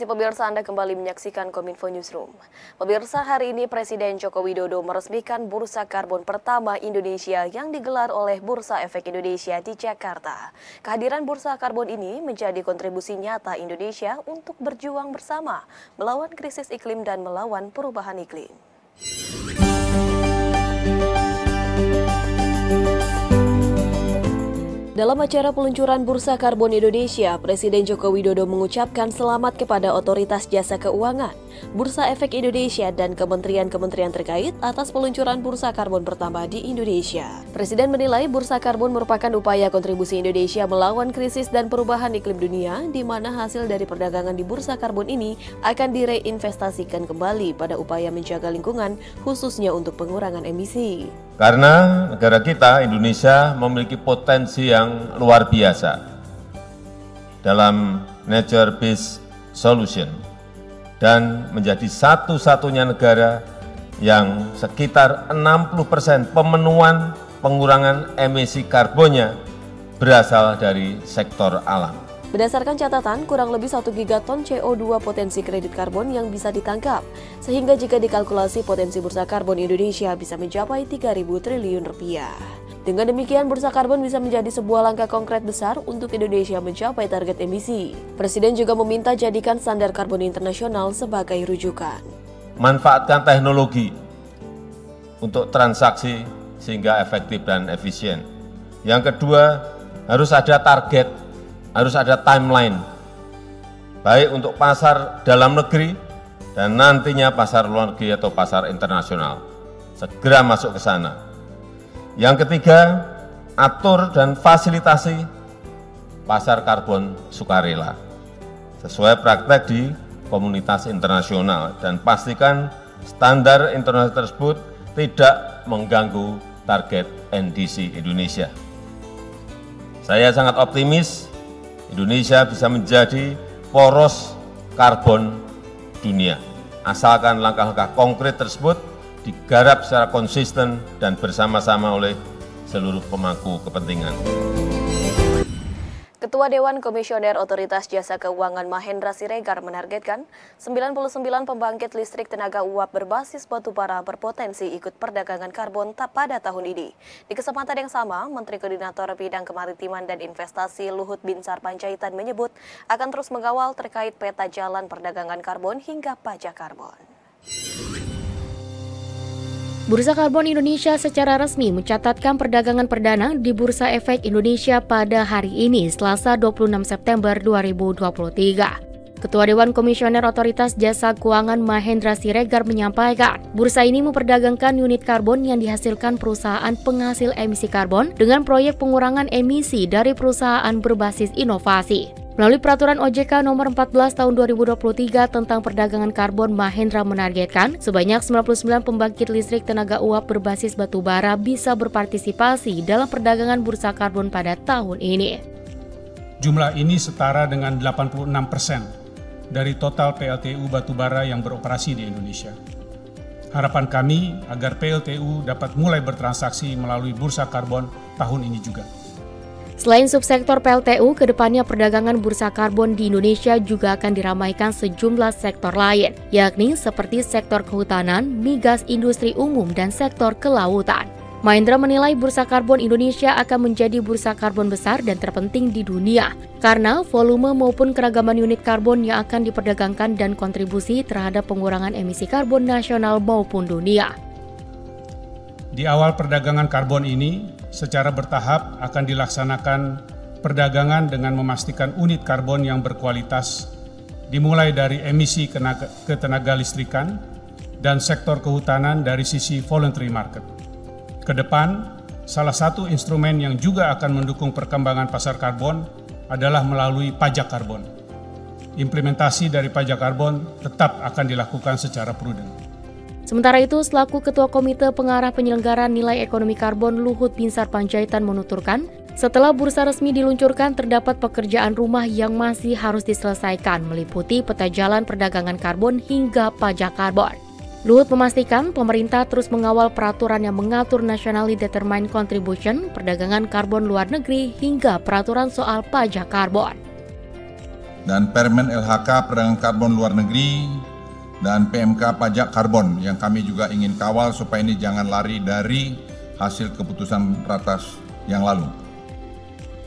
kasih pemirsa, Anda kembali menyaksikan Kominfo Newsroom. Pemirsa, hari ini Presiden Joko Widodo meresmikan Bursa Karbon pertama Indonesia yang digelar oleh Bursa Efek Indonesia di Jakarta. Kehadiran Bursa Karbon ini menjadi kontribusi nyata Indonesia untuk berjuang bersama melawan krisis iklim dan melawan perubahan iklim. Dalam acara peluncuran Bursa Karbon Indonesia, Presiden Joko Widodo mengucapkan selamat kepada Otoritas Jasa Keuangan, Bursa Efek Indonesia, dan kementerian-kementerian terkait atas peluncuran Bursa Karbon pertama di Indonesia. Presiden menilai Bursa Karbon merupakan upaya kontribusi Indonesia melawan krisis dan perubahan iklim dunia, di mana hasil dari perdagangan di Bursa Karbon ini akan direinvestasikan kembali pada upaya menjaga lingkungan, khususnya untuk pengurangan emisi. Karena negara kita, Indonesia, memiliki potensi yang luar biasa dalam nature-based solution dan menjadi satu-satunya negara yang sekitar 60% pemenuhan pengurangan emisi karbonnya berasal dari sektor alam. Berdasarkan catatan, kurang lebih 1 gigaton CO2 potensi kredit karbon yang bisa ditangkap, sehingga jika dikalkulasi potensi Bursa Karbon Indonesia bisa mencapai 3.000 triliun rupiah. Dengan demikian, Bursa Karbon bisa menjadi sebuah langkah konkret besar untuk Indonesia mencapai target emisi. Presiden juga meminta jadikan standar karbon internasional sebagai rujukan. Manfaatkan teknologi untuk transaksi sehingga efektif dan efisien. Yang kedua, harus ada target. Harus ada timeline, baik untuk pasar dalam negeri dan nantinya pasar luar negeri atau pasar internasional. Segera masuk ke sana. Yang ketiga, atur dan fasilitasi pasar karbon sukarela sesuai praktek di komunitas internasional dan pastikan standar internasional tersebut tidak mengganggu target NDC Indonesia. Saya sangat optimis Indonesia bisa menjadi poros karbon dunia, asalkan langkah-langkah konkret tersebut digarap secara konsisten dan bersama-sama oleh seluruh pemangku kepentingan. Ketua Dewan Komisioner Otoritas Jasa Keuangan Mahendra Siregar menargetkan 99 pembangkit listrik tenaga uap berbasis batubara berpotensi ikut perdagangan karbon pada tahun ini. Di kesempatan yang sama, Menteri Koordinator Bidang Kemaritiman dan Investasi Luhut Binsar Panjaitan menyebut akan terus mengawal terkait peta jalan perdagangan karbon hingga pajak karbon. Bursa Karbon Indonesia secara resmi mencatatkan perdagangan perdana di Bursa Efek Indonesia pada hari ini, Selasa 26 September 2023. Ketua Dewan Komisioner Otoritas Jasa Keuangan Mahendra Siregar menyampaikan, bursa ini memperdagangkan unit karbon yang dihasilkan perusahaan penghasil emisi karbon dengan proyek pengurangan emisi dari perusahaan berbasis inovasi. Melalui Peraturan OJK Nomor 14 Tahun 2023 tentang perdagangan karbon, Mahendra menargetkan sebanyak 99 pembangkit listrik tenaga uap berbasis batubara bisa berpartisipasi dalam perdagangan bursa karbon pada tahun ini. Jumlah ini setara dengan 86% dari total PLTU batubara yang beroperasi di Indonesia. Harapan kami agar PLTU dapat mulai bertransaksi melalui bursa karbon tahun ini juga. Selain subsektor PLTU, kedepannya perdagangan bursa karbon di Indonesia juga akan diramaikan sejumlah sektor lain, yakni seperti sektor kehutanan, migas, industri umum, dan sektor kelautan. Mahendra menilai bursa karbon Indonesia akan menjadi bursa karbon besar dan terpenting di dunia, karena volume maupun keragaman unit karbon yang akan diperdagangkan dan kontribusi terhadap pengurangan emisi karbon nasional maupun dunia. Di awal perdagangan karbon ini, secara bertahap akan dilaksanakan perdagangan dengan memastikan unit karbon yang berkualitas, dimulai dari emisi ketenaga listrikan dan sektor kehutanan dari sisi voluntary market. Kedepan, salah satu instrumen yang juga akan mendukung perkembangan pasar karbon adalah melalui pajak karbon. Implementasi dari pajak karbon tetap akan dilakukan secara prudent. Sementara itu, selaku Ketua Komite Pengarah Penyelenggaraan Nilai Ekonomi Karbon Luhut Binsar Panjaitan menuturkan, setelah bursa resmi diluncurkan terdapat pekerjaan rumah yang masih harus diselesaikan meliputi peta jalan perdagangan karbon hingga pajak karbon. Luhut memastikan pemerintah terus mengawal peraturan yang mengatur Nationally Determined Contribution, perdagangan karbon luar negeri hingga peraturan soal pajak karbon. dan Permen LHK perdagangan karbon luar negeri, dan PMK pajak karbon yang kami juga ingin kawal supaya ini jangan lari dari hasil keputusan Ratas yang lalu.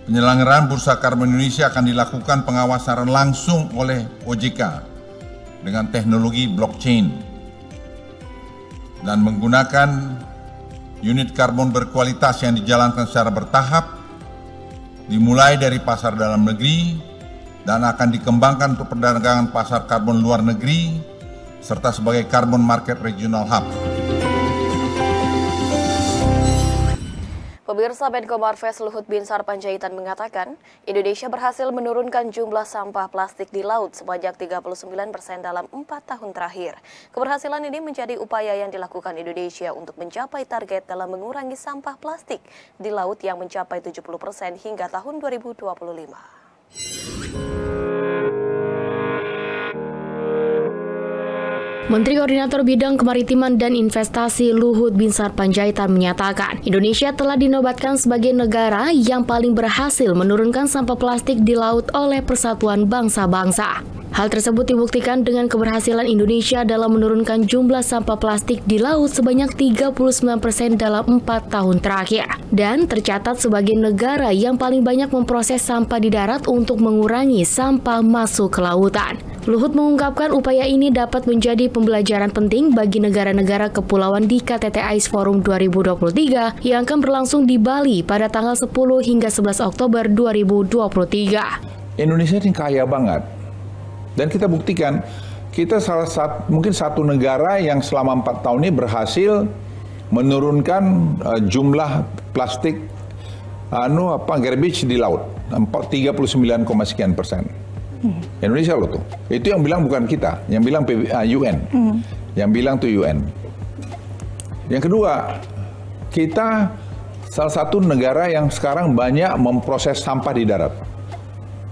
Penyelenggaraan Bursa Karbon Indonesia akan dilakukan pengawasan langsung oleh OJK dengan teknologi blockchain dan menggunakan unit karbon berkualitas yang dijalankan secara bertahap, dimulai dari pasar dalam negeri dan akan dikembangkan untuk perdagangan pasar karbon luar negeri serta sebagai Carbon Market Regional Hub. Pemirsa, Menko Marves Luhut Binsar Panjaitan mengatakan, Indonesia berhasil menurunkan jumlah sampah plastik di laut sebanyak 39% dalam 4 tahun terakhir. Keberhasilan ini menjadi upaya yang dilakukan Indonesia untuk mencapai target dalam mengurangi sampah plastik di laut yang mencapai 70% hingga tahun 2025. Menteri Koordinator Bidang Kemaritiman dan Investasi Luhut Binsar Panjaitan menyatakan, Indonesia telah dinobatkan sebagai negara yang paling berhasil menurunkan sampah plastik di laut oleh Persatuan Bangsa-Bangsa. Hal tersebut dibuktikan dengan keberhasilan Indonesia dalam menurunkan jumlah sampah plastik di laut sebanyak 39% dalam 4 tahun terakhir, dan tercatat sebagai negara yang paling banyak memproses sampah di darat untuk mengurangi sampah masuk ke lautan. Luhut mengungkapkan upaya ini dapat menjadi pembelajaran penting bagi negara-negara kepulauan di KTT AIS Forum 2023 yang akan berlangsung di Bali pada tanggal 10 hingga 11 Oktober 2023. Indonesia ini kaya banget. Dan kita buktikan, kita mungkin satu negara yang selama 4 tahun ini berhasil menurunkan jumlah plastik garbage di laut, 39, sekian persen. Indonesia loh tuh. Itu yang bilang bukan kita, yang bilang UN. Yang bilang tuh UN. Yang kedua, kita salah satu negara yang sekarang banyak memproses sampah di darat.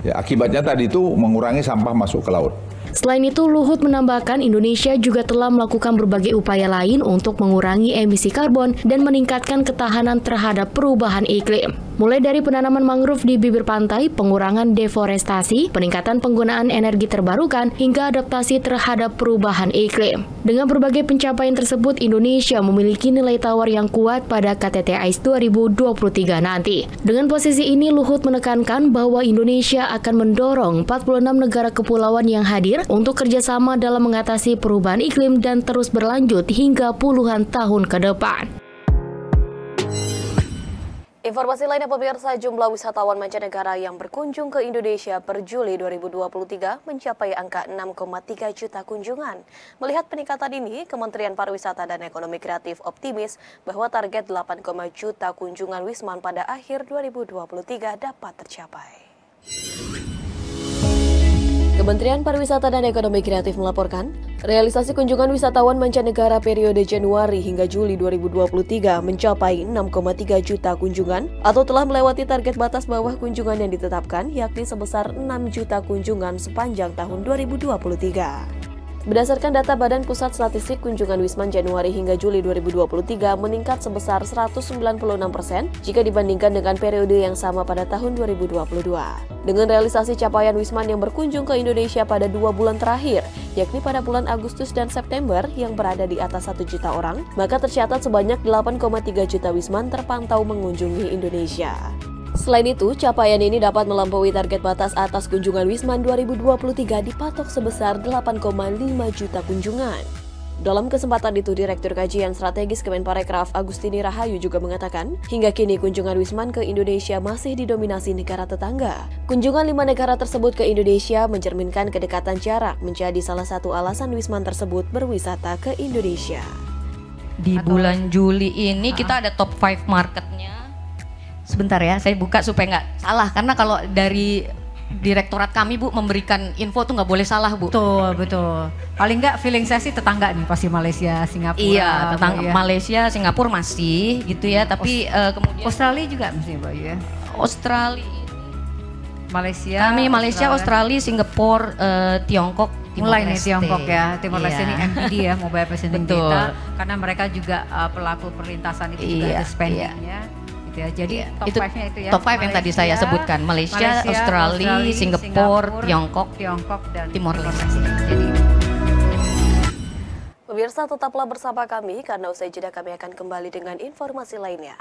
Ya, akibatnya tadi itu mengurangi sampah masuk ke laut. Selain itu, Luhut menambahkan Indonesia juga telah melakukan berbagai upaya lain untuk mengurangi emisi karbon dan meningkatkan ketahanan terhadap perubahan iklim. Mulai dari penanaman mangrove di bibir pantai, pengurangan deforestasi, peningkatan penggunaan energi terbarukan, hingga adaptasi terhadap perubahan iklim. Dengan berbagai pencapaian tersebut, Indonesia memiliki nilai tawar yang kuat pada KTT AIS 2023 nanti. Dengan posisi ini, Luhut menekankan bahwa Indonesia akan mendorong 46 negara kepulauan yang hadir untuk kerjasama dalam mengatasi perubahan iklim dan terus berlanjut hingga puluhan tahun ke depan. Informasi lainnya, pemirsa, jumlah wisatawan mancanegara yang berkunjung ke Indonesia per Juli 2023 mencapai angka 6,3 juta kunjungan. Melihat peningkatan ini, Kementerian Pariwisata dan Ekonomi Kreatif optimis bahwa target 8, juta kunjungan Wisman pada akhir 2023 dapat tercapai. Kementerian Pariwisata dan Ekonomi Kreatif melaporkan, realisasi kunjungan wisatawan mancanegara periode Januari hingga Juli 2023 mencapai 6,3 juta kunjungan atau telah melewati target batas bawah kunjungan yang ditetapkan, yakni sebesar 6 juta kunjungan sepanjang tahun 2023. Berdasarkan data Badan Pusat Statistik, kunjungan Wisman Januari hingga Juli 2023 meningkat sebesar 196% jika dibandingkan dengan periode yang sama pada tahun 2022. Dengan realisasi capaian Wisman yang berkunjung ke Indonesia pada 2 bulan terakhir, yakni pada bulan Agustus dan September yang berada di atas 1 juta orang, maka tercatat sebanyak 8,3 juta Wisman terpantau mengunjungi Indonesia. Selain itu, capaian ini dapat melampaui target batas atas kunjungan Wisman 2023 dipatok sebesar 8,5 juta kunjungan. Dalam kesempatan itu, Direktur Kajian Strategis Kemenparekraf Agustini Rahayu juga mengatakan, hingga kini kunjungan Wisman ke Indonesia masih didominasi negara tetangga. Kunjungan 5 negara tersebut ke Indonesia mencerminkan kedekatan jarak menjadi salah satu alasan Wisman tersebut berwisata ke Indonesia. Di bulan Juli ini kita ada top 5 marketnya. Sebentar ya, saya buka supaya nggak salah, karena kalau dari direktorat kami, Bu, memberikan info tuh nggak boleh salah, Bu. Betul. Paling nggak feeling saya sih tetangga nih, pasti Malaysia, Singapura. Iya, Malaysia, Singapura masih gitu ya, tapi kemudian Australia juga masih, Mbak, ya. Australia, Malaysia, Australia, Singapura, Tiongkok. Mulai nih Tiongkok ya, Timor Leste ini MPD ya, Mobile Presenting Betul. Data, karena mereka juga pelaku perlintasan itu juga ada spendingnya. gitu ya. Jadi top itu 5-nya itu ya. top 5 yang tadi saya sebutkan, Malaysia, Australia, Singapura, Tiongkok, dan Timor Leste. Jadi Pemirsa tetaplah bersama kami karena usai jeda kami akan kembali dengan informasi lainnya.